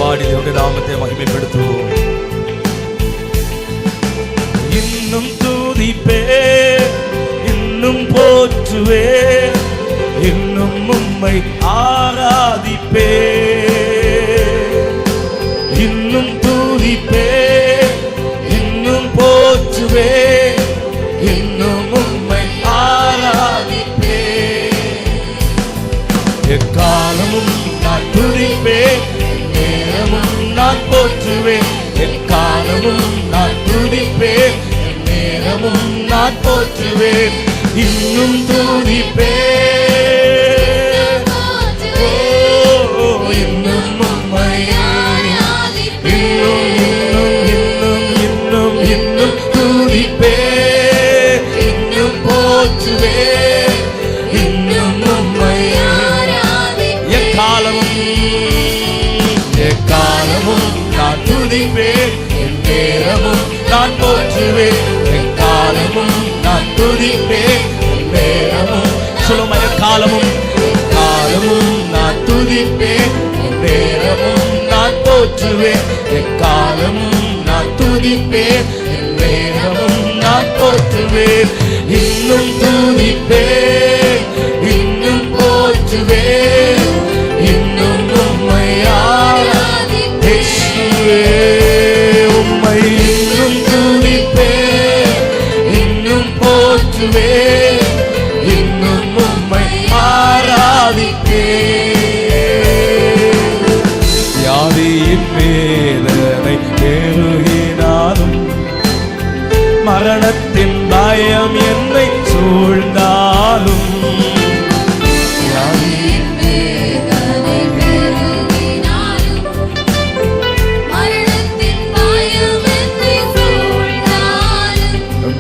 பாடி தேவனுடைய நாமத்தை மகிமைப்படுத்துவோம். இன்னும் துதிப்பே, இன்னும் போற்றுவே, இன்னும் உம்மை ஆராதிப்பே. இன்னும் துதிப்பே, இன்னும் போற்றுவே, இன்னும் உம்மை ஆராதிப்பே. எக்காலமும் நான் துதிப்பேன், நேரமும் நான் போற்றுவேன். எக்காலமும் நான் துதிப்பேன், நேரமும் நான் போற்றுவேன். இன்னும் துதிப்பேன், இன்னும் உம்மை இன்னும் இன்னும் இன்னும் இன்னும் துதிப்பேன், இன்னும் போற்றுவேன், இன்னும் உம்மை. எக்காலமும் நான் துதிப்பேன், நேரமும் நான் போற்றுவேன். எக்காலமும் நான் துதிப்பேன், நேரமும் சொல்லுமா. எக்காலமும் நான் துதிப்பேன், நேரமும் நான் போற்றுவேன். எக்காலமும் நான் துதிப்பேன், நேரமும் நான் போற்றுவேன். இன்னும் துதிப்பேன், இன்னும் போற்றுவேன், இன்னும் உம்மை ஆராதிப்பேன். உம்மை இன்னும் துதிப்பேன், இன்னும் போற்றுவேன், இன்னும் உம்மை ஆராதிப்பேன். வியாதியின் வேதனை பெருகினாலும், மரணத்தின் பயம் என்னை சூழ்ந்தாலும்,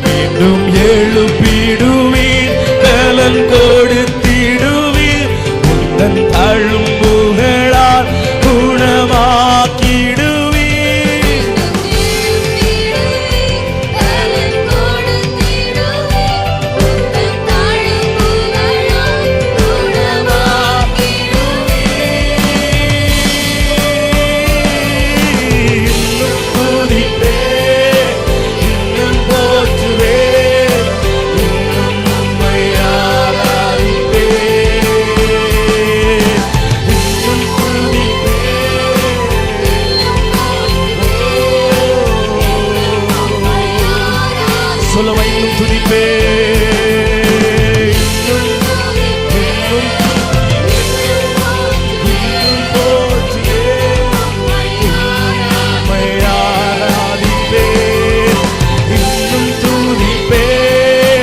மீண்டும் எழுப்பிடுவீர், பலன் கொடுத்திடுவீர். உந்தன் தழும்புகளால் குணமாக்கிடுவீர். இன்னும் துதிப்பேன், இன்னும் போற்றுவேன், இன்னும் உம்மை ஆராதிப்பேன். இன்னும் துதிப்பேன், சொல்லுமா. இன்னும் துதிப்பேன், இன்னும் போற்றுவேன், உம்மை ஆராதிப்பேன். இன்னும் துதிப்பேன்,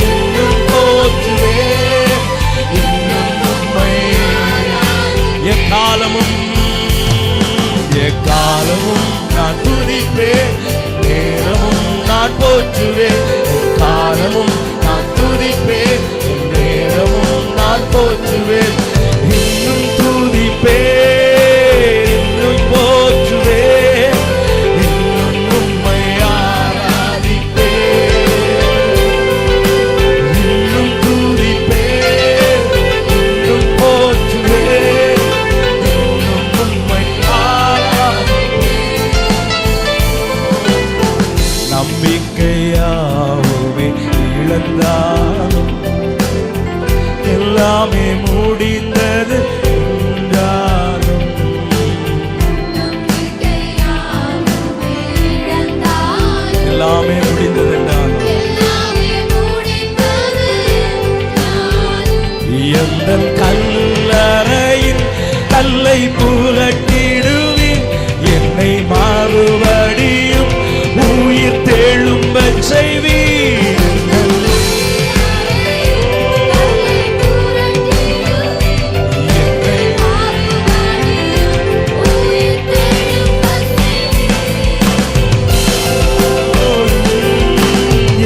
இன்னும் போற்றுவேன், இன்னும் உம்மை. எக்காலமும் நான் துதிப்பேன், நேரமும் நான் போற்றுவேன். எக்காலமும் நான் துதிப்பேன், நேரமும் நான் போற்றுவேன். இன்னும் துதிப்பேன், இன்னும் போற்றுவேன், இன்னும் உம்மை ஆராதிப்பேன். இன்னும் துதிப்பேன், இன்னும் போற்றுவேன், இன்னும் உம்மை ஆராதிப்பேன். நம்பிக்கையாவுமே இழந்தாலும், எல்லாமே முடிந்தது என்றாலும். எல்லாமே முடிந்தது என்றாலும், எந்தன் கல்லறையின் கல்லை புரட்டிடுவீர். என்னை மறுபடியும் உயிர் தெழும்பச் செய்வீர்.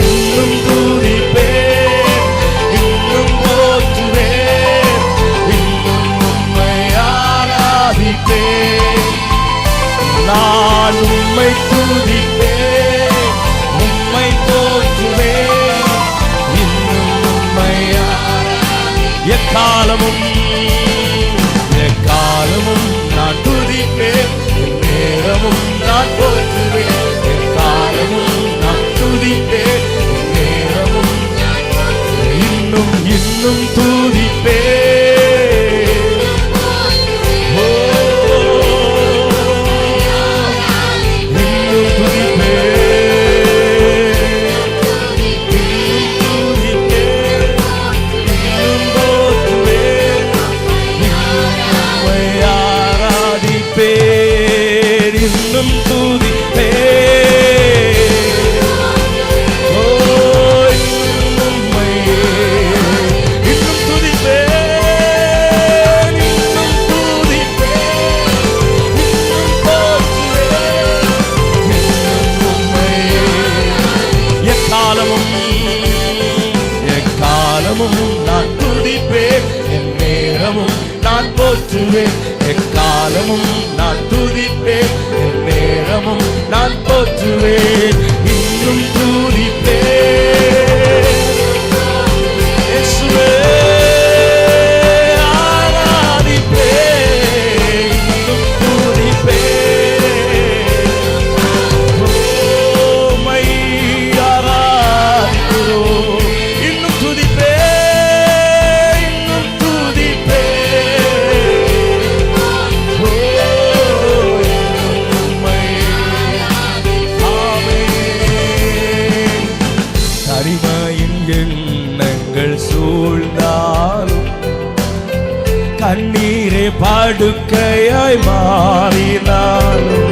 இன்னும் துதிப்பேன், இன்னும் போற்றுவேன், இன்னும் உம்மை ஆராதிப்பேன். நான் உம்மை துதிப்பேன், உம்மை போற்றுவேன், இன்னும் உம்மை ஆராதிப்பேன். எக்காலமும் நான் துதிப்பேன், இன்னும் துதிப்பே. நான் துதிப்பேன், என் நேரமும் நான் போற்றுவேன். எக்காலமும் நான் துதிப்பேன், என் நேரமும் நான் போற்றுவேன். இன்னும் துதிப்பேன் இயேசுவே, ஆராதிப்பேன். இன்னும் துதிப்பேன், உம்மை ஆராதிக்கிறோம். இன்னும் துதிப்பேன், கண்ணீரே படுக்கையாய் மாறினாலும்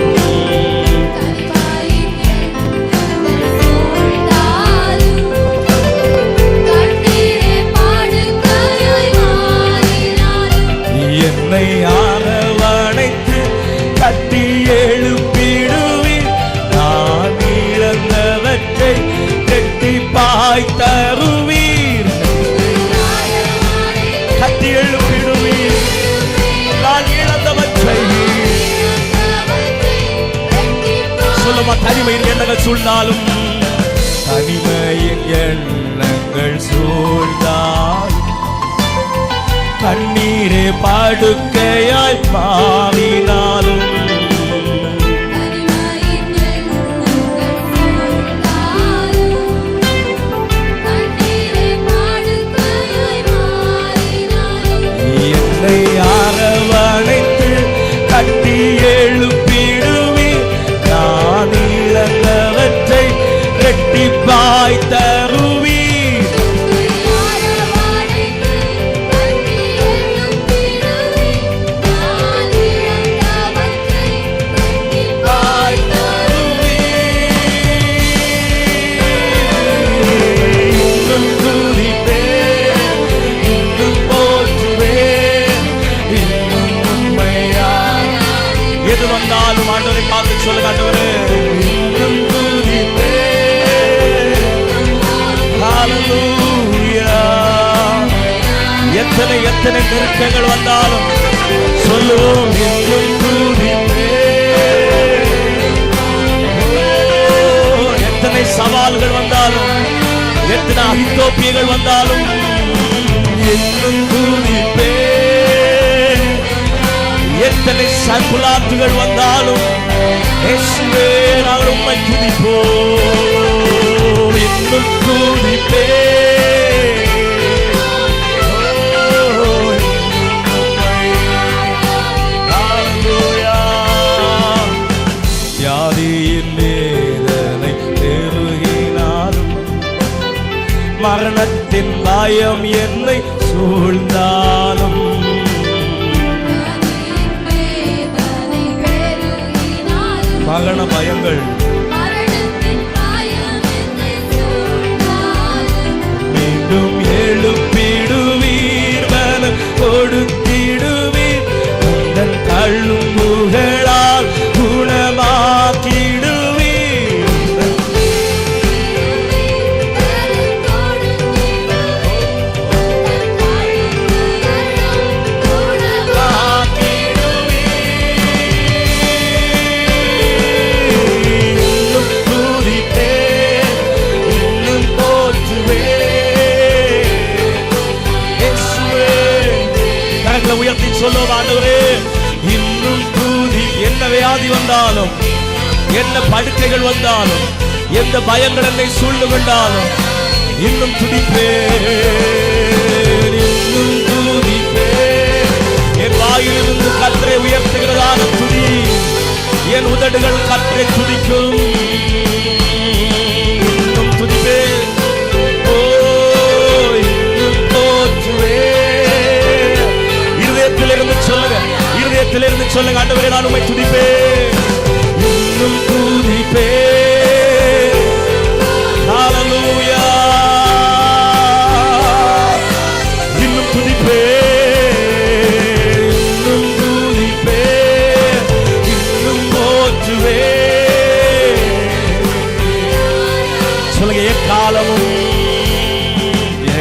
என்னை அரவணைத்து கட்டி எழுப்பிடுவீர். நான் இழந்தவற்றை இரட்டிப்பாய் தருவீர். கட்டி எழுப்பிடுவீர். நான் இழந்தவற்றை சொல்லுமா. தனிமையின் எண்ணங்கள் சூழ்ந்தாலும், தனிமையின் எண்ணங்கள் சூழ்ந்தால் கண்ணீரே படுக்கையாய் மாறினாலும் என்னை அரவணைத்து கட்டி எழுப்பிடுவீர். நான் இழந்தவற்றை இரட்டிப்பாய் தருவீர். எது வந்தாலும் ஆண்டவரை பார்த்து சொல்லுங்க, ஆண்டவரே இன்னும் துதிப்பேன். ஹல்லேலூயா. எத்தனை எத்தனை நெருக்கங்கள் வந்தாலும் சொல்லுவோம், இன்னும் துதிப்பேன். எத்தனை சவால்கள் வந்தாலும், எத்தனை அகித்தோப்பியங்கள் வந்தாலும் இன்னும் துதிப்பேன். எத்தனை சர்க்குலாத்துகள் வந்தாலும் இயேசுவே நாங்கள் உம்மை துதிப்போம். இன்னும் துதிப்பேன். ஹல்லேலூயா. வியாதியின் வேதனை பெருகினாலும், மரணத்தின் பயம் என்னை சூழ்ந்தாலும், மரண பயங்கள் மீண்டும் எழுப்பிடுவீர். பலம் கொடுத்திடுவீர். உந்தன் தழும்புகளால் குணமாக்கிடுவீர். உயர்த்தி சொல்லுவோம், ஆண்டவரே இன்னும் துதி. என்ன வியாதி வந்தாலும், என்ன படுக்கைகள் வந்தாலும், எந்த பயங்கள் என்னை சூழ்ந்து கொண்டாலும் இன்னும் துதிப்பேன், இன்னும் துதிப்பேன். என் வாயிலிருந்து கர்த்தரை உயர்த்துகிறதான துதி, என் உதடுகள் கர்த்தரை துதிக்கும். இன்னும் துதிப்பேன். ஓ இன்னும் போற்றுவேன். இருதயத்திலிருந்து சொல்லுங்க, இருதயத்திலிருந்து சொல்லுங்க, ஆண்டவரே நான் உம்மை துதிப்பேன். துதிப்பேன். ஹல்லேலூயா. இன்னும் துதிப்பேன், இன்னும் துதிப்பேன், இன்னும் போற்றுவேன். சொல்லுங்க, எக்காலமும்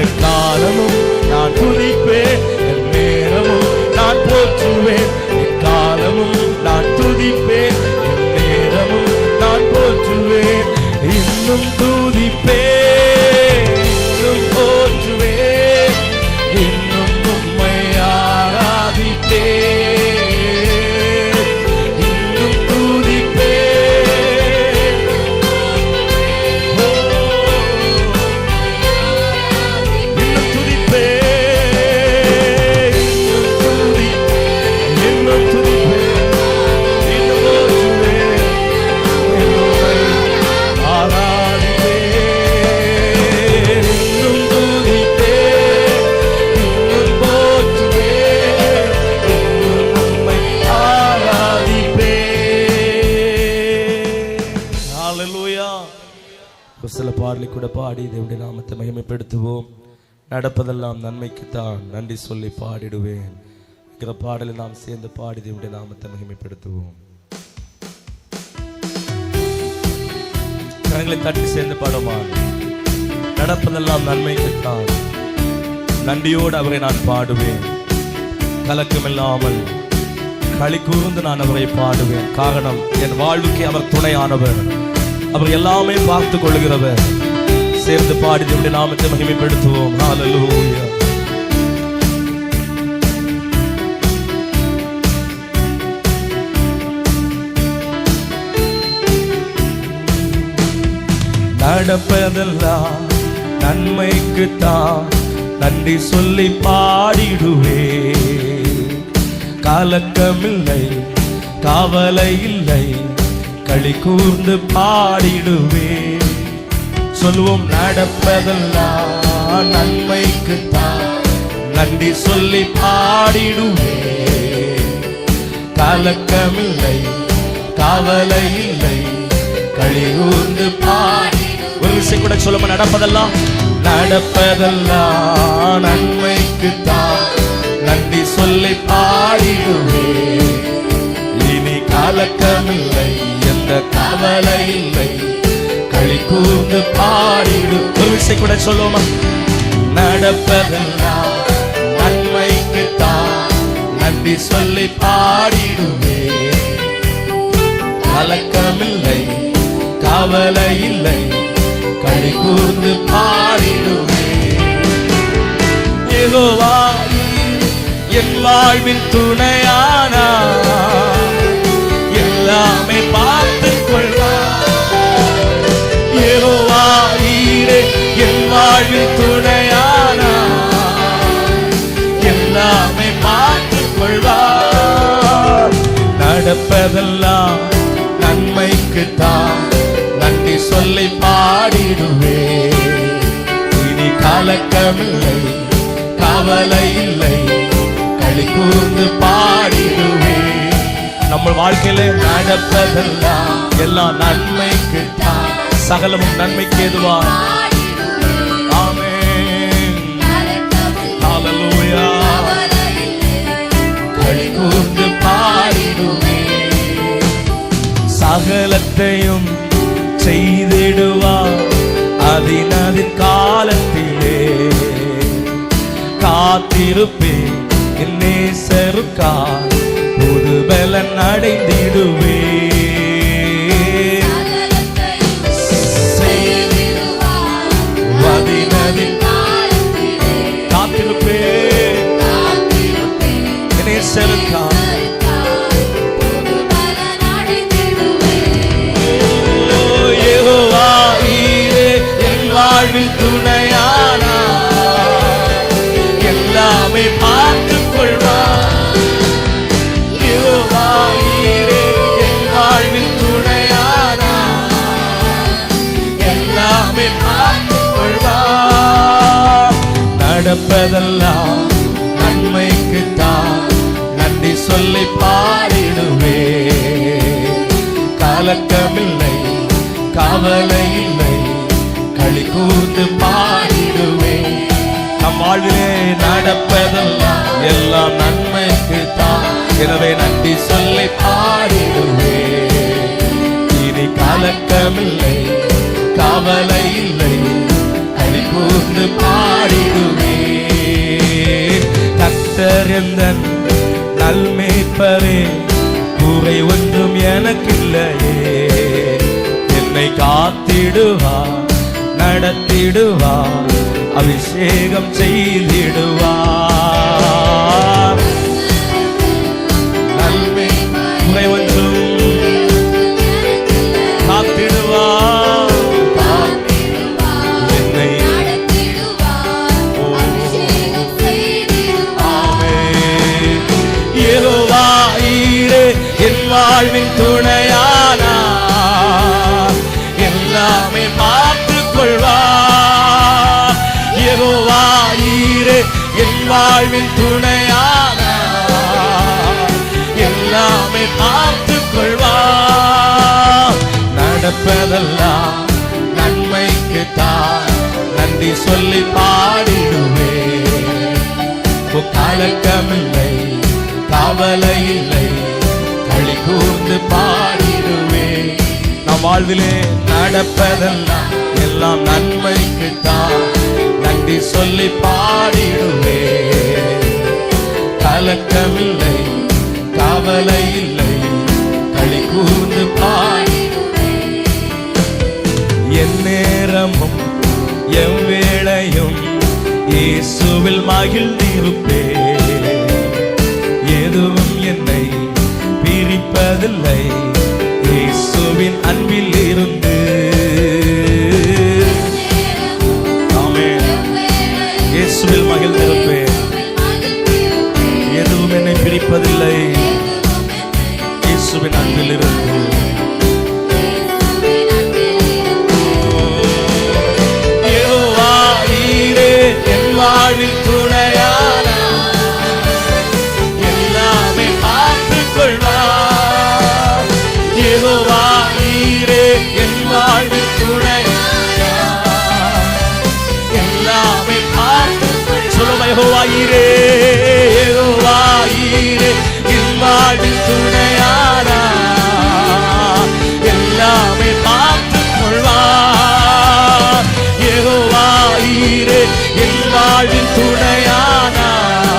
எக்காலமும் நான் துதிப்பேன், எந்நேரமும் நான் போற்றுவேன். எக்காலமும் நான் துதிப்பேன், எந்நேரமும் நான் போற்றுவேன். இன்னும் துதிப்பேன், இன்னும் போற்றுவேன், இன்னும் உம்மை ஆராதிப்பேன். இன்னும் துதிப்பேன், இன்னும் துதிப்பேன், இன்னும் துதிப்பேன், இன்னும் போற்றுவேன், உம்மை ஆராதிப்பேன். இன்னும் துதிப்பேன், இன்னும் போற்றுவேன், இன்னும் உம்மை ஆராதிப்பேன். ஹல்லேலூயா. ஒரு சில பாடலை கூட பாடி தேவனுடைய நாமத்தை மகிமைப்படுத்துவோம். நடப்பதெல்லாம் நன்மைக்குத்தான், நன்றி சொல்லி பாடிடுவேன். இருக்கிற பாடலை நாம் சேர்ந்து பாடி தேவனுடைய நாமத்தை மகிமைப்படுத்துவோம். கரங்களை தட்டி சேர்ந்து பாடுமா. நடப்பதெல்லாம் நன்மைக்குத்தான், நன்றியோடு அவரை நான் பாடுவேன். கலக்கமில்லாமல் களி கூர்ந்து நான் அவரை பாடுவேன். காரணம், என் வாழ்வுக்கு அவர் துணையானவர், அவர் எல்லாமே பார்த்து கொள்கிறவர். சேர்ந்து பாடி தேவனுடைய நாமத்தை மகிமைப்படுத்துவோம். ஹல்லேலூயா. நடப்பதெல்லாம் நன்மைக்குத்தான், நன்றி சொல்லி பாடிடுவேன். கலக்கமில்லை, கவலை இல்லை, களி கூர்ந்து பாடிடுவேன். சொல்லுவோம், நடப்பதெல்லாம் நன்மைக்குத்தான், நன்றி சொல்லி பாடிடுவேன். கலக்கமில்லை, கவலை இல்லை, களி கூர்ந்து பாடி. ஒரு விஷயம் கூட சொல்லுமா, நடப்பதெல்லாம் நடப்பதெல்லாம் நன்மைக்குத்தான், நன்றி சொல்லி பாடிடுவேன். இனி கலக்கமில்லை, எந்த கவலை இல்லை, களி கூர்ந்து பாடிடு. ஒரு விஷயம் கூட சொல்லுவோமா, நடப்பதெல்லாம் நன்மைக்குத்தான், நன்றி சொல்லி பாடிடுவேன். கலக்கமில்லை, கவலை இல்லை, களி கூர்ந்து பாடிடுவேன். யெகோவா என் வாழ்வின் துணையானா, எல்லாமே பார்த்துக் கொள்வார். யெகோவா ஈரே என் வாழ்வின் துணையானா, எல்லாமே பார்த்துக் கொள்வார். நடப்பதெல்லாம் நன்மைக்குத்தான், நன்றி சொல்லி பாடிடுவேன். இனி கலக்கமில்லை, கவலை இல்லை, களி கூர்ந்து பாடிடுவேன். நம்ம வாழ்க்கையில நடப்பதெல்லாம் எல்லாம் நன்மைக்குத்தான், சகலமும் நன்மைக்கு ஏதுவா. ஆமென். ஹல்லேலூயா. களி கூர்ந்து பாடிடுவேன். சகலத்தையும் செய்திடுவார் அதினதின் காலத்திலே. காத்திருப்பேன் என் நேசருக்காய், புது பலன் அடைந்திடுவேன். அதினதின் காத்திருப்பேன் என் நேசருக்காய். யெகோவா ஈரே என் வாழ்வில் துணையானா, எல்லாமே பார்த்துக் கொள்வார். யெகோவா ஈரே என் வாழ்வில் துணையானா, எல்லாமே பார்த்துக் கொள்வார். நடப்பதெல்லாம் நன்மைக்குத்தான், நன்றி சொல்லி பாடிடுவேன். கலக்கமில்லை, கவலை இல்லை, களி கூர்ந்து பாடிடுவேன். நம் வாழ்விலே நடப்பதெல்லாம் எல்லாம் நன்மைக்கு தான், எனவே நன்றி சொல்லி பாடிடுவேன். இனி கலக்கமில்லை, கவலை இல்லை, களி கூர்ந்து பாடிடுவேன். கர்த்தர் எந்தன் நல்மேய்ப்பரே, குறை ஒன்றும் எனக்கில்லையே. என்னை காத்திடுவார், நடத்திடுவார், அபிஷேகம் செய்திடுவார். நன்மை குறை ஒன்றும் காத்திடுவார், என்னை யெகோவா ஈரே என் வாழ்வின் துணையானார், எல்லாமே மாற்றிக் கொள்வார். யெகோவா ஈரே என் வாழ்வின் துணையானார், எல்லாமே மாற்றிக் கொள்வார். நடப்பதெல்லாம் நன்மைக்கு தான், நன்றி சொல்லி பாடிடுவேன். கலக்கமில்லை, கவலை இல்லை, களி கூர்ந்து பாடிடுவேன். நம் வாழ்விலே நடப்பதெல்லாம் எல்லாம் நன்மைக்கு தான், நன்றி சொல்லி பாடிடுவேன். கலக்கமில்லை, கவலை இல்லை, களி கூர்ந்து பாடிடுவேன். என் நேரமும் எவ்வேளையும் இயேசுவில் மகிழ்ந்திருப்பேன். எதுவும் என்னை பிரிப்பதில்லை, இயேசுவின் அன்பில் இருந்து. ஆமென். இயேசுவில் மகிழ்ந்திருப்பேன், எதுவும் என்னை பிரிப்பதில்லை, இயேசுவின் அன்பில் இருந்து. யெகோவா ஈரே என் வாழ்வின் துணையானார், எல்லாமே மாற்றிக் கொள்வார். யெகோவா ஈரே என் வாழ்வின் துணையானார், எல்லாமே மாற்றிக் கொள்வார். சொல்லுங்க, யெகோவா ஈரே, யெகோவா ஈரே என் வாழ்வின் துணையானார், எல்லாமே மாற்றிக் கொள்வார். யெகோவா ஈரே என் வாழ்வின் துணையானார்,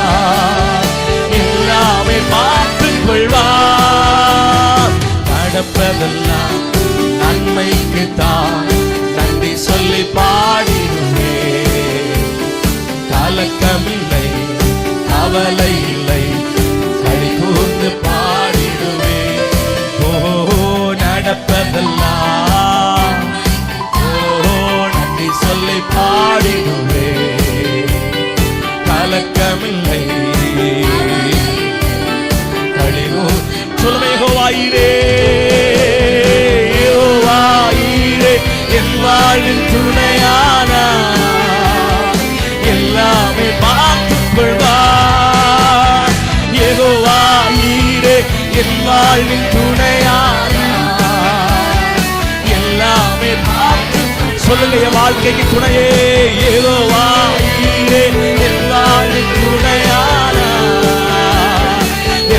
எல்லாமே மாற்றிக் கொள்வார். நடப்பதெல்லாம் நன்மைக்கு தான், நன்றி சொல்லி பாடிடுவேன். கலக்கமில்லை, கவலை இல்லை, களி கூர்ந்து பாடிடுவேன். ஓ நடப்பதெல்லாம், ஓ நன்றி சொல்லி பாடிடுவேன். கலக்கமில்லை, களி சொல்லுமே. யெகோவா ஈரே, யெகோவா ஈரே என் வாழ்வின் துணையானார், எல்லாமே மாற்றிக் கொள்வார். யெகோவா ஈரே என் வாழ்வின் துணையானார், எல்லாமே மாற்றிக். சொல்லுங்க, என் வாழ்க்கைக்கு துணையே. யெகோவா ஈரே என் வாழ்வின் துணையானார்,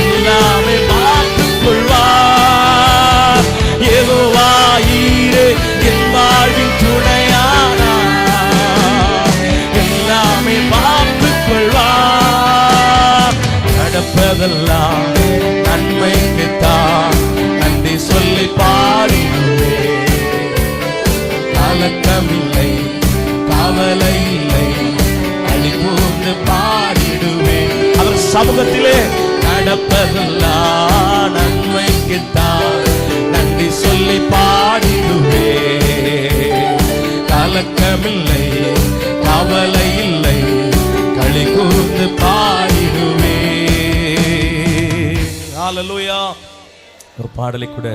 எல்லாமே மாற்றிக் கொள்வார். யெகோவா ஈரே என் வாழ்வின் துணையானார், எல்லாமே மாற்றிக் கொள்வார். நடப்பதெல்லாம் நன்மைக்கு தான், நன்றி சொல்லி பாடிடுவேன். கலக்கமில்லை, கவலை இல்லை, களி கூர்ந்து பாடிடுவேன். அவர் சமூகத்திலே நடப்பதெல்லாம் நன்மைக்கு தான், நன்றி சொல்லி பாடிடுவேன். கலக்கமில்லை, கவலை இல்லை, களி கூர்ந்து பாடிடுவேன். ஹல்லேலூயா. ஒரு பாடலை கூட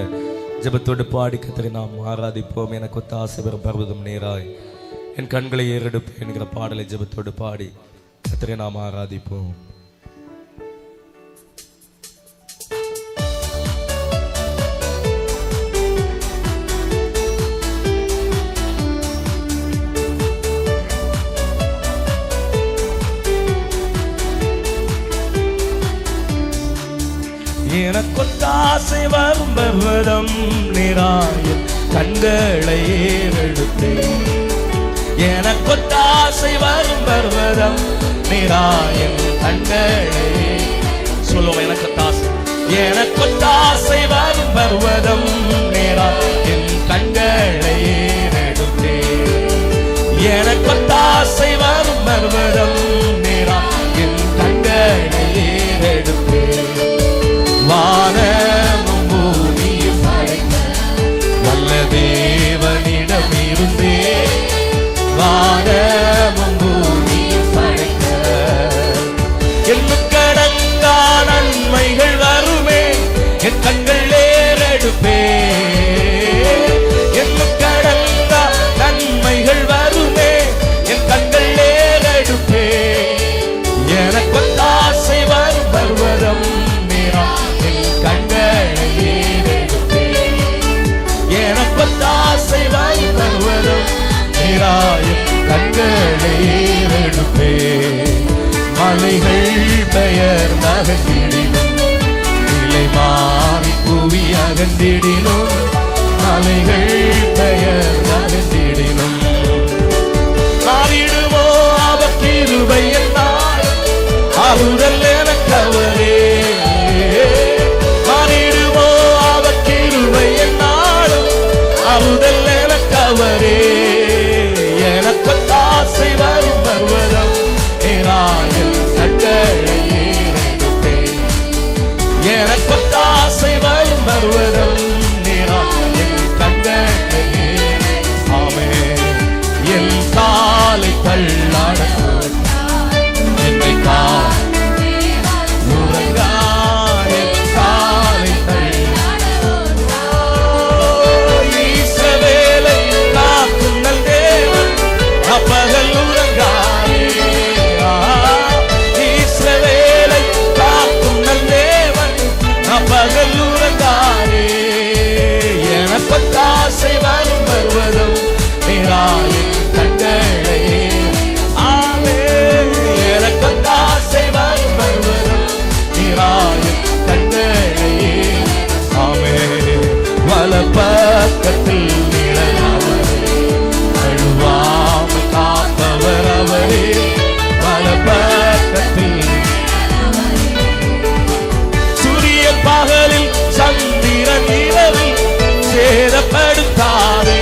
ஜெபத்தோடு பாடி கர்த்தரை நாம் ஆராதிப்போம். எனக்கு ஒத்தாசை பெறும் பர்வதம் நேராய் என் கண்களை ஏறெடுப்பேன் என்கிற பாடலை ஜெபத்தோடு பாடி கர்த்தரை நாம் ஆராதிப்போம். கொத்தாசை வரும் பர்வதம் நிராயம் கண்களை ஏறெடுப்பேன். எனக்கொத்தாசை வரும் பர்வதம் நிராயம் கண்களை சொல்லுவோம். எனக்கொத்தாசை வரும் பர்வதம் நிராயம் கண்களை ஏறெடுப்பேன். எனக்கொத்தாசை வரும் பர்வதம் நிராயம் கண்களை ஏறெடுப்பேன். வானமும் பூமியும் படைத்த வல்ல தேவனிடம் இருந்தே வானமும் பூமியும் படைத்த எண்ணுக்கடங்கா நன்மைகள் வருமே என் கண்கள் ஏறெடுப்பே. எண்ணுக்கடங்கா நன்மைகள் வருமே என் கண்கள் ஏறெடுப்பே. எனக்கொத்தாசை வரும் பர்வதம் கண்களை ஏறெடுப்பேன். எனக்கொத்தாசை வரும் பர்வதம் நிராயம் கண்களை ஏறெடுப்பேன். மலைகள் பெயர் நகர்ந்திடினும் நிலை மாறி புவி அகன்றிடினும் மலைகள் பெயர் நகர்ந்திடினும் மாறிடுமோ அவர் கிருபை என்னால் ஆறுதல் எனக்கு அவரே. மாறிடுமோ அவர் கிருபை என்னாலும் ஆறுதல் எனக்கு அவரே. எனக்கொத்தாசை வரும் பர்வதம் நிராயம் கண்களை ஏறெடுப்பேன். எனக்கொத்தாசை வரும் பர்வதம் நிராயம் கண்களை ஆமென். என் காலை தள்ளாட என்னை எனக்கொத்தாசை வரும் பர்வதம் நிராயம் கண்களை ஆமென். எனக்கொத்தாசை வரும் பர்வதம் நிராயம் கண்களை ஆமென். வலப்பக்கத்தில் நிழல் அவரே அழுவாமல் காப்பவர் அவரே. வலப்பக்கத்தில் சூரியன் பகலில் சந்திரன் இரவில் சேதப்படுத்தாதே.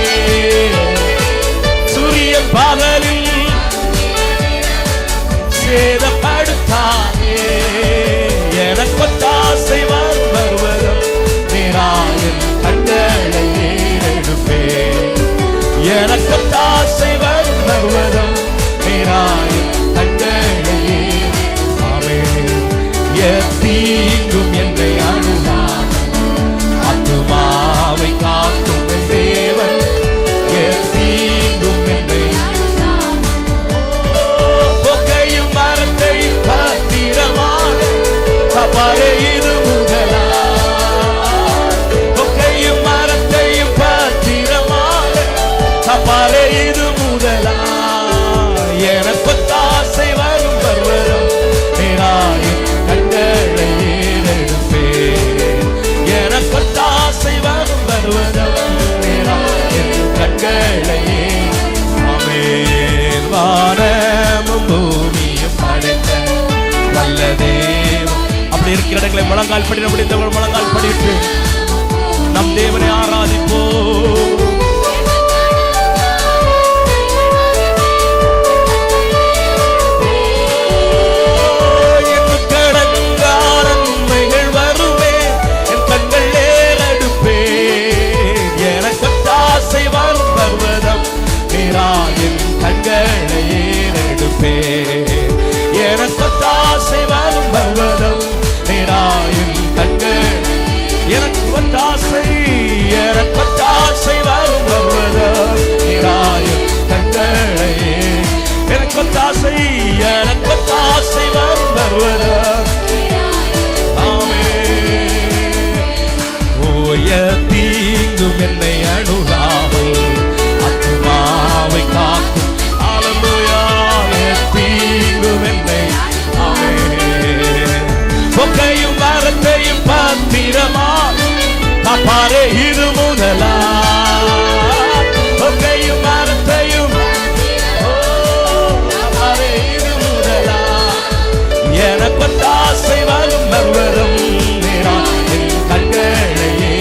சூரியன் பகலில் சேதப்படுத்தாதே. எனக்கொத்தாசை வரும் பர்வதம் நிராயம் கண்களை ஏறெடுப்பேன். எனக்கொத்தாசை வரும் பர்வதம் நிராயம் கண்களை ஆமென். தீங்கும் என்னை அணுகாத ஆத்துமாவை காக்கும் தேவன். தீங்கும் என்னை பொக்கையும் மரத்தையும் பத்திரமாக காப்பாரே இது முதலா. பொக்கையும் மரத்தையும் பத்திரமாக காப்பாரே இது முதலா. எனக்கொத்தாசை வரும் பர்வதம் நிராயம் கண்களை ஏறெடுப்பேன். எனக்கொத்தாசை வரும் பர்வதம் நிராயம் கண்களை ஆமென். வானமும் பூமியும் படைத்த வல்ல தேவன். அப்படி இருக்கிற இடங்களை முழங்கால் படி முடிந்தவர்கள் முழங்கால் படிட்டு நம் தேவனை ஆராதிப்போம். கண்களை ஏறெடுப்பேன். எனக்கொத்தாசை வரும் பர்வதம் நிராயம் கண்கள். எனக்கொத்தாசை வரும் பர்வதம் நிராயம் கண்களை. எனக்கொத்தாசை வரும் பர்வதம் ஆமென். ஓய தீங்கும் என்னை அணுகாமல் ஆத்துமாவை காக்கும் தீங்கும் என்னை ஆமென். பொக்கையும் மரத்தையும் பத்திரமா பாரு இது முதலா ஒக்கையும் மரத்தையும் பாரு இது முதலா எனக்கு ஆசை வரும் வரும் என் கண்களையே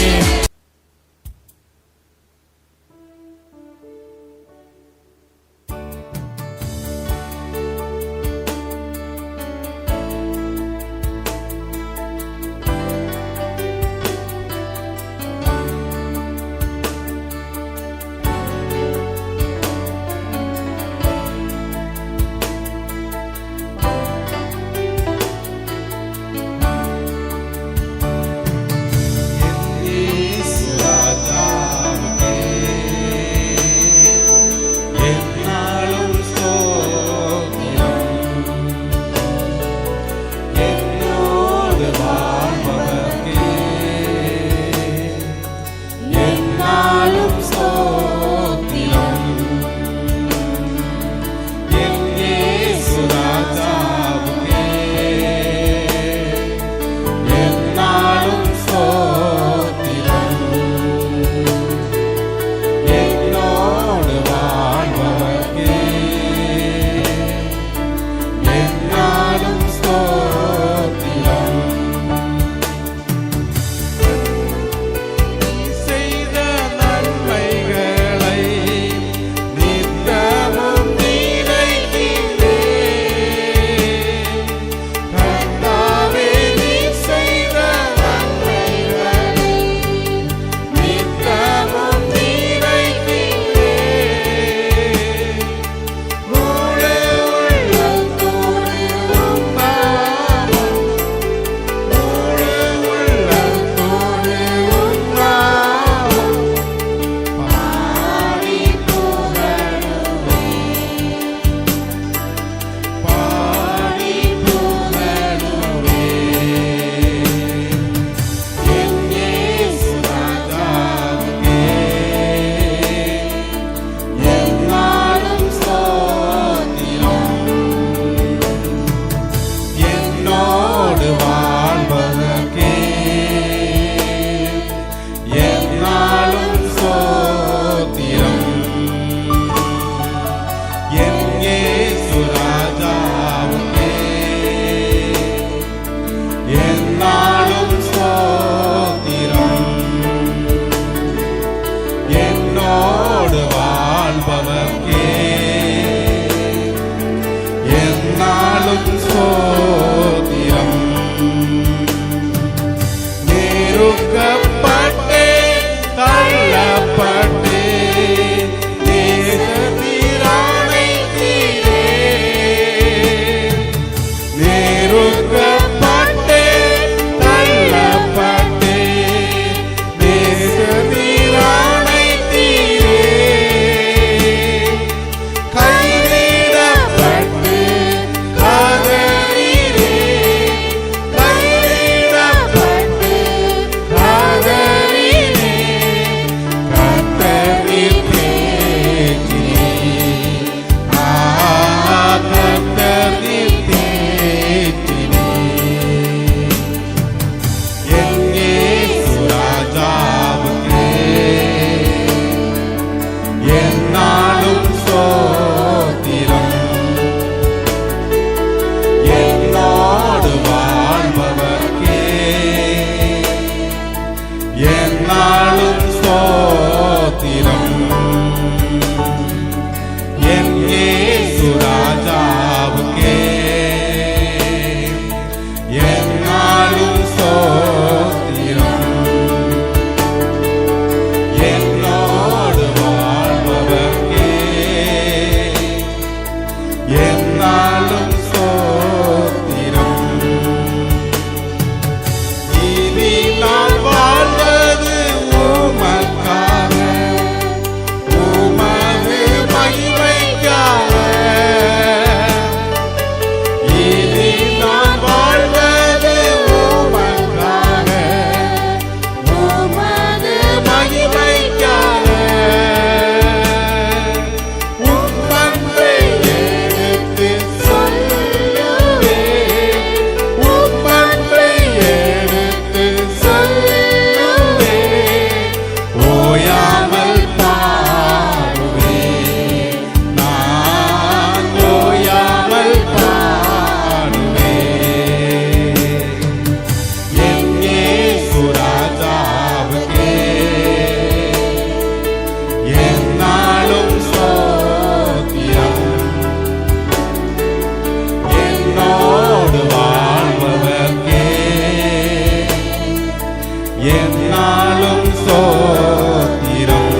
என்னாலும் ஸ்தோத்திரம்.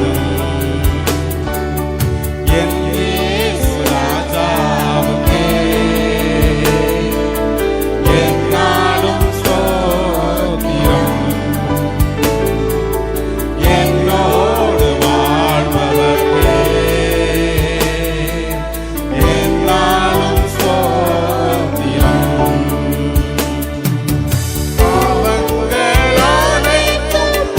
என் இயேசு ராஜாவுக்கே என்னாலும் ஸ்தோத்திரம். என்னோடு வாழ்பவர்க்கே என்னாலும் ஸ்தோத்திரம். பாவங்கள் அனைத்தும்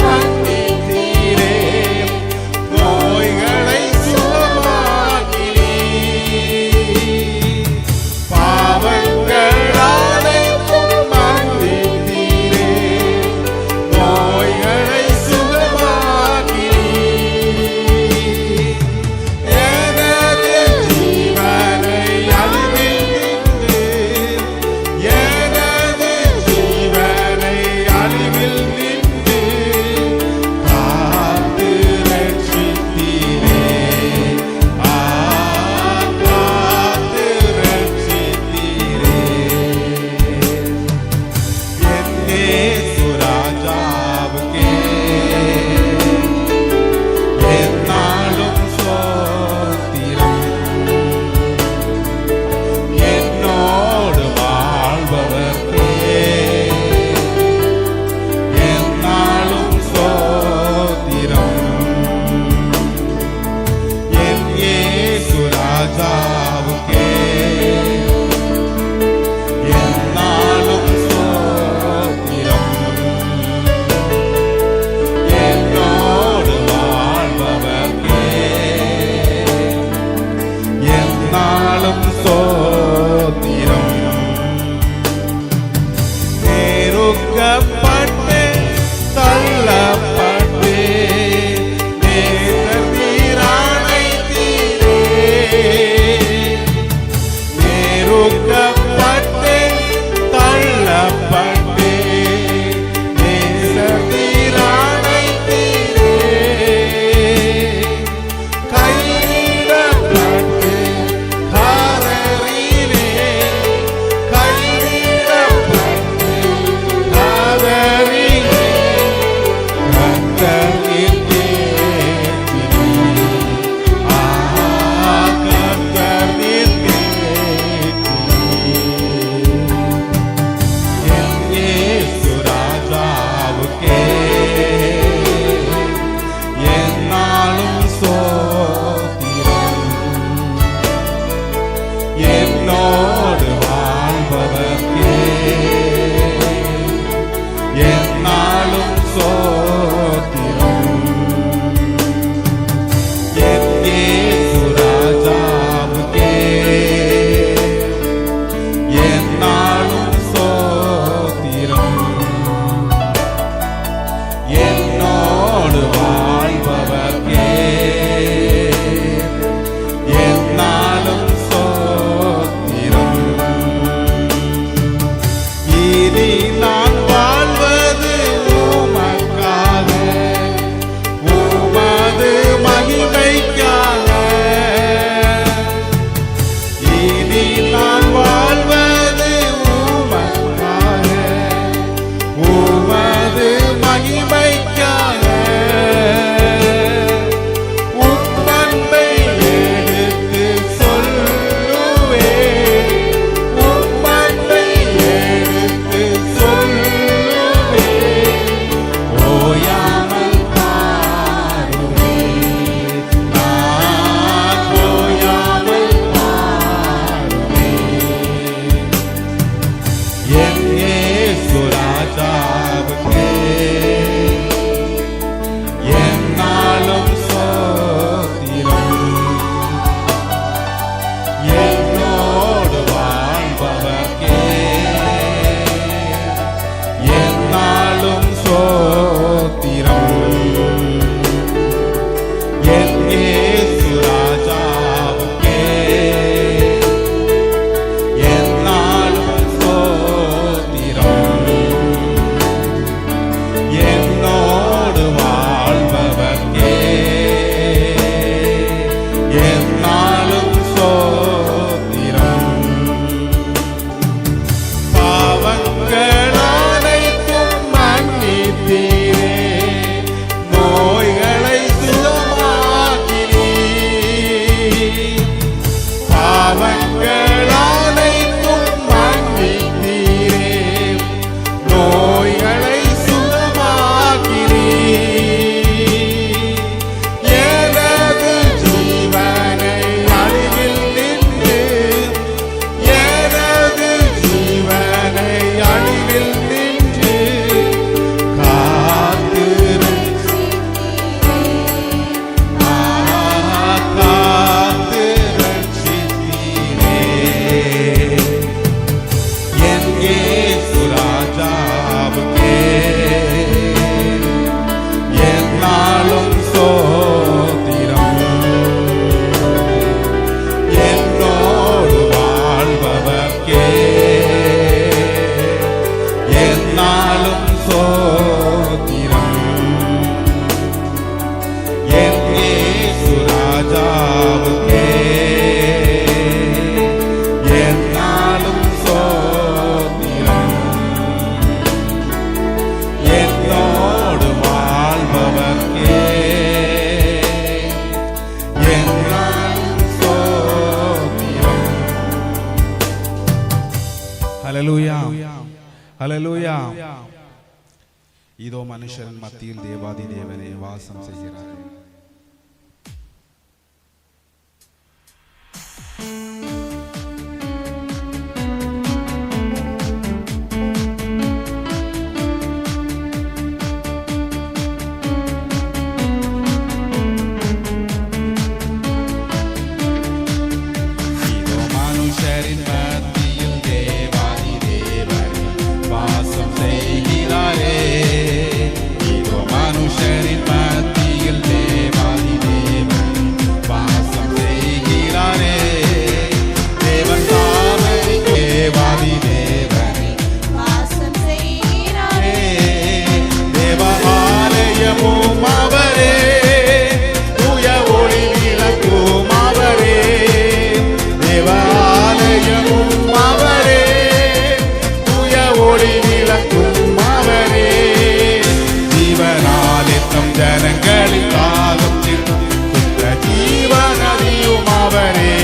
ஹல்லேலூயா. இதோ மனுஷரின் மத்தியில் தேவாதி தேவனே வாசம் செய்கிறார். இதோ மனுஷரின் மத்தியில் தேவாதி தேவனே வாசம் செய்கிறாரே. இதோ மனுஷரின் மத்தியில் தேவாதி தேவனே வாசம் செய்கிறாரே. தேவன் தாமே தேவாதி தேவனே வாசம் செய்கிறாரே. தேவ ஆலயமும் அவரே, தூய ஒளி விளக்கும் அவரே. தேவ ஆலயமும் அவரே, தூய ஒளி விளக்கும் அவரே. ஜீவனாலே தம் ஜனங்களின் தாகம் தீர்க்கும் சுத்த ஜீவநதியும் அவரே.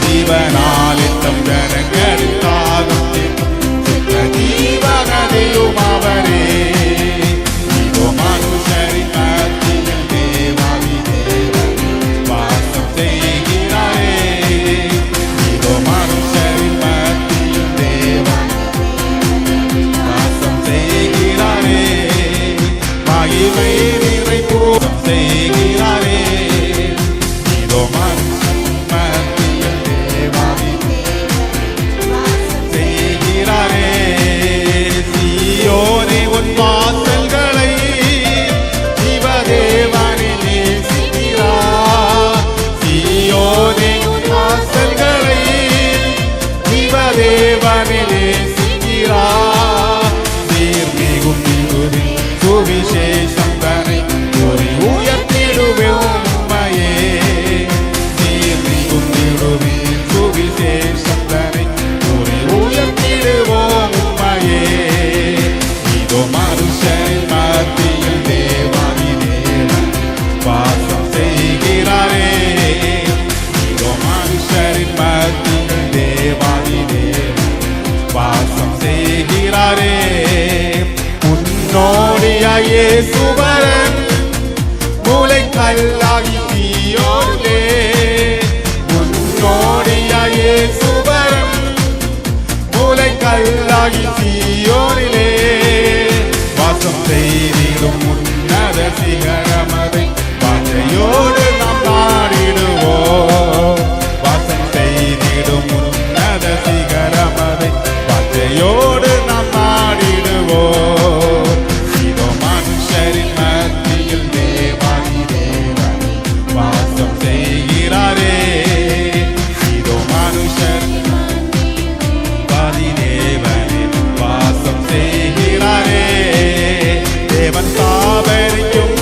ஜீவனாலே தம் ஜனங்களின் தாகம் தீர்க்கும் சுத்த ஜீவநதியும் அவரே. இதோ மனுஷரின் மத்தியில் தேவாதி தேவனே வாசம் செய்கிறாரே. இதோ மனுஷரின் மத்தியில் தேவாதி வாசம் செய்கிறாரே. மகிமை நிறைப்பூரம் செய்கிறாரே. இதோ மனுஷரின் மத்தியில் தேவாதி வாசம் செய்கிறாரே. சீயோனே உன் வாசல்களை ஜீவதேவனே நேசிக்கிறார். சீயோனே உன் வாசல்களை ஜீவதேவனே நேசிக்கிறார். சீர்மிகும் மிகுதி சுவிசேஷம் தன்னை கூறி உயர்த்திடுவேன் உம்மையே. சீர்மிகும் மிகுதி சுவிசேஷம் தன்னை கூறி உயர்த்திடுவோம் உம்மையே. இதோ மனுஷரின் மத்தியில் தேவாதி தேவன் வாசம் செய்கிறாரே. இதோ மனுஷரின் மத்தியில் தேவாதி தேவன் வாசம் செய்கிறாரே. முன்னோடியாய் இயேசுவரன் மூலைக்கல்லாகி தீயோரிலே. முன்னோடியாய் இயேசுவரன் மூலைக்கல்லாகி தீயோரிலே. வாசம் செய்திடும் உன்னத சிகரமதை வாஞ்சையோடு நாம் நாடிடுவோம். வாசம் செய்திடும் உன்னத சிகரமதை வாஞ்சையோடு நாம் நாடிடுவோம். இதோ மனுஷரின் மத்தியில் தேவாதி தேவனே வாசம் செய்கிறாரே. இதோ மனுஷரின் தேவாதி தேவனே வாசம் செய்கிறாரே. தேவன் தாவரிக்கும்